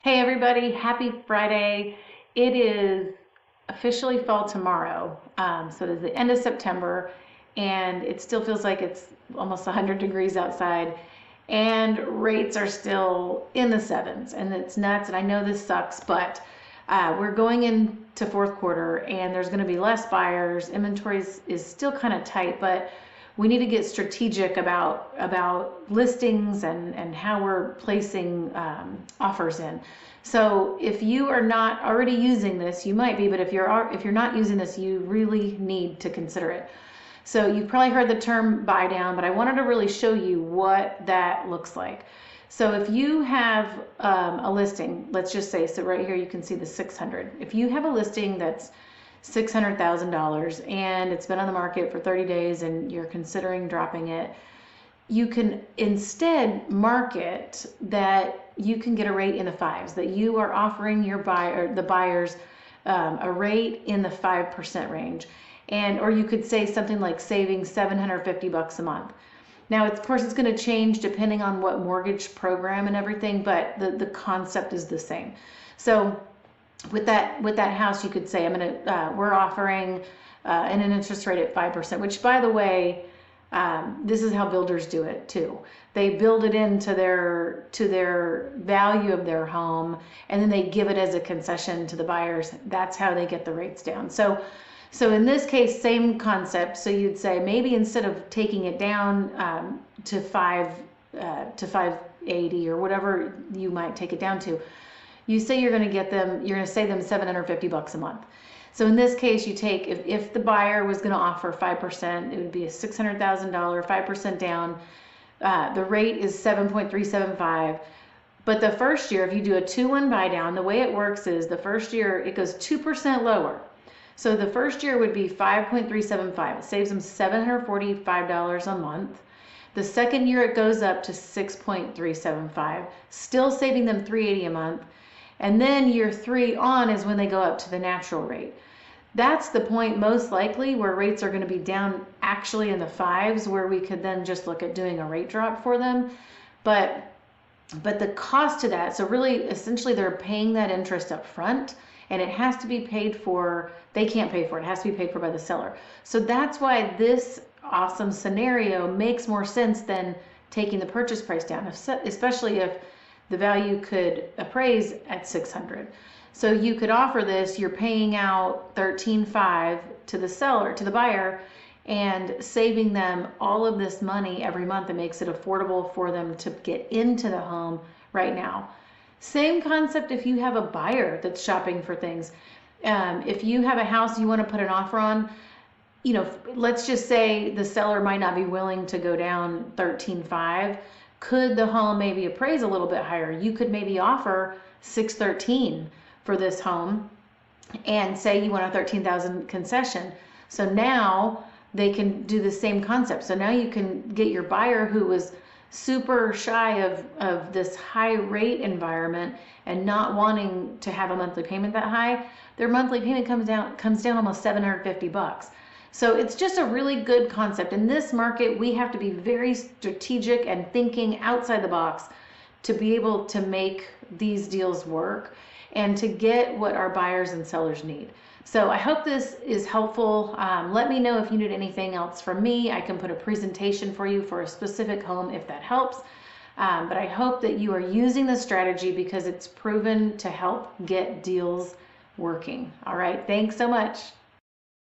Hey everybody, happy Friday. It is officially fall tomorrow. So it is the end of September and it still feels like it's almost 100 degrees outside and rates are still in the sevens and it's nuts. And I know this sucks, but we're going into fourth quarter and there's going to be less buyers. Inventory is still kind of tight, but we need to get strategic about listings and how we're placing offers in. So if you are not already using this, you might be, but if you're not using this, you really need to consider it. So you've probably heard the term buy down, but I wanted to really show you what that looks like. So if you have a listing, let's just say, so right here you can see the 600. If you have a listing that's $600,000 and it's been on the market for 30 days and you're considering dropping it, you can instead market that you can get a rate in the fives, that you are offering your the buyers a rate in the 5% range. And or you could say something like saving $750 a month. Now, of course, it's going to change depending on what mortgage program and everything, but the concept is the same. So with that house, you could say, we're offering an interest rate at 5%, which, by the way, this is how builders do it too. They build it into their value of their home, and then they give it as a concession to the buyers. That's how they get the rates down. So in this case, same concept. So you'd say maybe instead of taking it down to 580 or whatever you might take it down to, you say you're going to save them $750 a month. So in this case, you take, if the buyer was going to offer 5%, it would be a $600,000, 5% down. The rate is 7.375. But the first year, if you do a 2-1 buy down, the way it works is the first year it goes 2% lower. So the first year would be 5.375. It saves them $745 a month. The second year it goes up to 6.375, still saving them $380 a month. And then year 3 on is when they go up to the natural rate. That's the point most likely where rates are going to be down actually in the fives, where we could then just look at doing a rate drop for them. But the cost to that, so really essentially they're paying that interest up front and it has to be paid for. They can't pay for it. It has to be paid for by the seller. So that's why this awesome scenario makes more sense than taking the purchase price down, especially if the value could appraise at 600. So you could offer this, you're paying out $13,500 to the seller, to the buyer, and saving them all of this money every month. It makes it affordable for them to get into the home right now. Same concept if you have a buyer that's shopping for things. If you have a house you want to put an offer on, let's just say the seller might not be willing to go down $13,500. Could the home maybe appraise a little bit higher? You could maybe offer $613,000 for this home and say you want a $13,000 concession. So now they can do the same concept. So now you can get your buyer who was super shy of this high rate environment and not wanting to have a monthly payment that high. Their monthly payment comes down almost $750. So it's just a really good concept. In this market, we have to be very strategic and thinking outside the box to be able to make these deals work and to get what our buyers and sellers need. So I hope this is helpful. Let me know if you need anything else from me. I can put a presentation for you for a specific home if that helps. But I hope that you are using this strategy because it's proven to help get deals working. All right, thanks so much.